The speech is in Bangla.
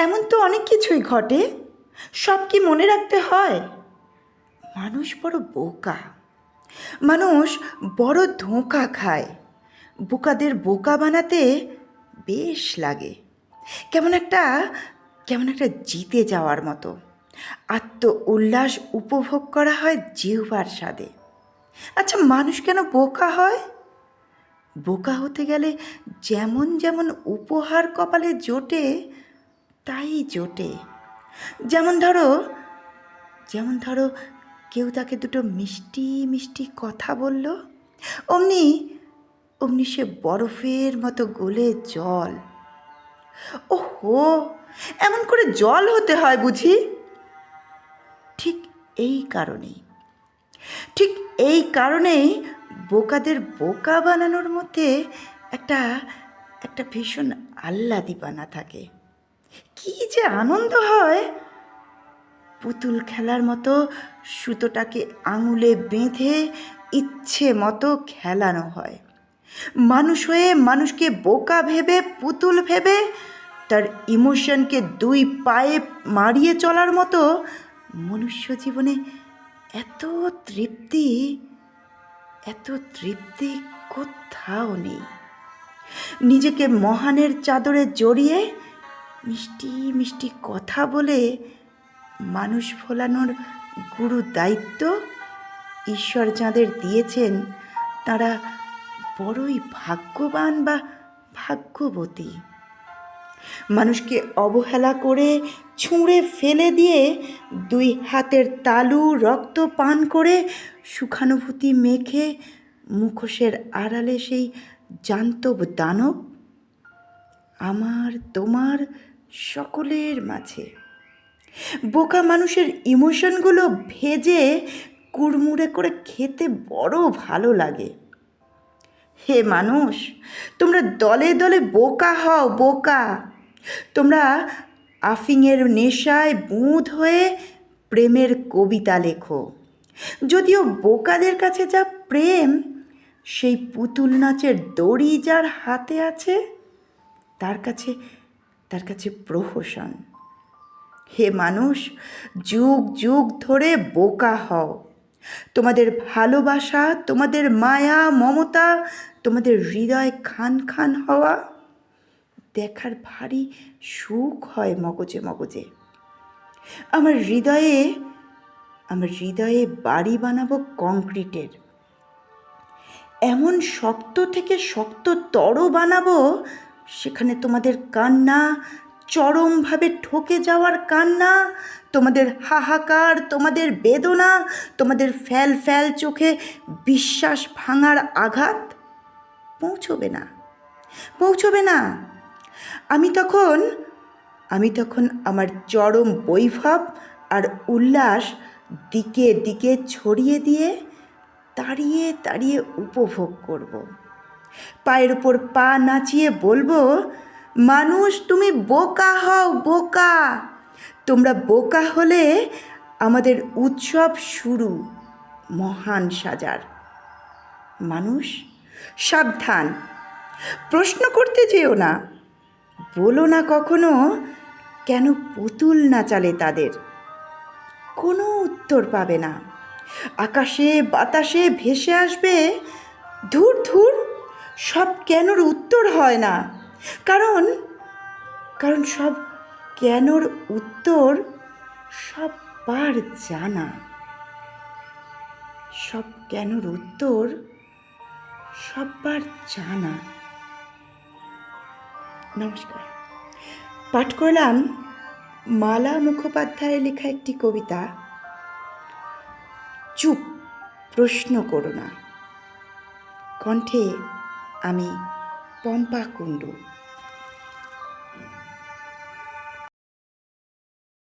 এমন তো অনেক কিছুই ঘটে, সব কি মনে রাখতে হয়? মানুষ বড় বোকা, মানুষ বড় ধোঁকা খায়। বোকাদের বোকা বানাতে বেশ লাগে, কেমন একটা কেমন একটা জিতে যাওয়ার মতো। আত্ম উল্লাস উপভোগ করা হয় জিহ্বার স্বাদে। আচ্ছা, মানুষ কেন বোকা হয়? বোকা হতে গেলে যেমন যেমন উপহার কপালে জোটে তাই জোটে। যেমন ধরো যেমন ধরো কেউ তাকে দুটো মিষ্টি মিষ্টি কথা বলল, অমনি অমনি সে বরফের মতো গলে জল। ওহো, এমন করে জল হতে হয় বুঝি? ঠিক এই কারণেই ঠিক এই কারণেই বোকাদের বোকা বানানোর মধ্যে একটা একটা ভীষণ আহ্লাদীপনা থাকে। কি যে আনন্দ হয়! পুতুল খেলার মতো সুতোটাকে আঙুলে বেঁধে ইচ্ছে মতো খেলানো হয়। মানুষ হয়ে মানুষকে বোকা ভেবে, পুতুল ভেবে, তার ইমোশনকে দুই পায়ে মারিয়ে চলার মতো মনুষ্য জীবনে এত তৃপ্তি এত তৃপ্তি কোথাও নেই। নিজেকে মহানের চাদরে জড়িয়ে মিষ্টি মিষ্টি কথা বলে মানুষ ভোলানোর গুরু দায়িত্ব ঈশ্বর যাঁদের দিয়েছেন, তারা বড়ই ভাগ্যবান বা ভাগ্যবতী। মানুষকে অবহেলা করে ছুঁড়ে ফেলে দিয়ে দুই হাতের তালু রক্ত পান করে সুখানুভূতি মেখে মুখোশের আড়ালে সেই জান্তব দানব আমার তোমার সকলের মাঝে। বোকা মানুষের ইমোশনগুলো ভেজে কুড়মুড়ে করে খেতে বড় ভালো লাগে। হে মানুষ, তোমরা দলে দলে বোকা হও, বোকা। তোমরা আফিংয়ের নেশায় বুঁদ হয়ে প্রেমের কবিতা লেখো। যদিও বোকাদের কাছে যা প্রেম, সেই পুতুল নাচের দড়ি যার হাতে আছে, তার কাছে প্রহসন। হে মানুষ, যুগ যুগ ধরে বোকা হও। তোমাদের ভালোবাসা, তোমাদের মায়া মমতা, তোমাদের হৃদয় খান খান হওয়া দেখার ভারী সুখ হয় মগজে মগজে। আমার হৃদয়ে বাড়ি বানাবো কংক্রিটের, এমন শক্ত থেকে শক্ততর বানাবো সেখানে তোমাদের কান্না, চরমভাবে ঠকে যাওয়ার কান্না, তোমাদের হাহাকার, তোমাদের বেদনা, তোমাদের ফ্যাল ফ্যাল চোখে বিশ্বাস ভাঙার আঘাত পৌঁছবে না। আমি তখন আমার চরম বৈভব আর উল্লাস দিকে দিকে ছড়িয়ে দিয়ে দাঁড়িয়ে দাঁড়িয়ে উপভোগ করব। পায়ের উপর পা নাচিয়ে বলবো, মানুষ তুমি বোকা হও, বোকা। তোমরা বোকা হলে আমাদের উৎসব শুরু মহান সাজার। মানুষ সাবধান, প্রশ্ন করতে যেও না, বলো না কখনো কেন পুতুল নাচালে তাদের। কোনো উত্তর পাবে না। আকাশে বাতাসে ভেসে আসবে, ধুর ধুর, সব কেনর উত্তর হয় না। কারণ সব কেনর উত্তর সববার জানা। সব কেনর উত্তর সববার জানা। নমস্কার। পাঠ করলাম মালা মুখোপাধ্যায়ের লেখা একটি কবিতা, চুপ, প্রশ্ন করো না। কণ্ঠে আমি পম্পা কুণ্ডু।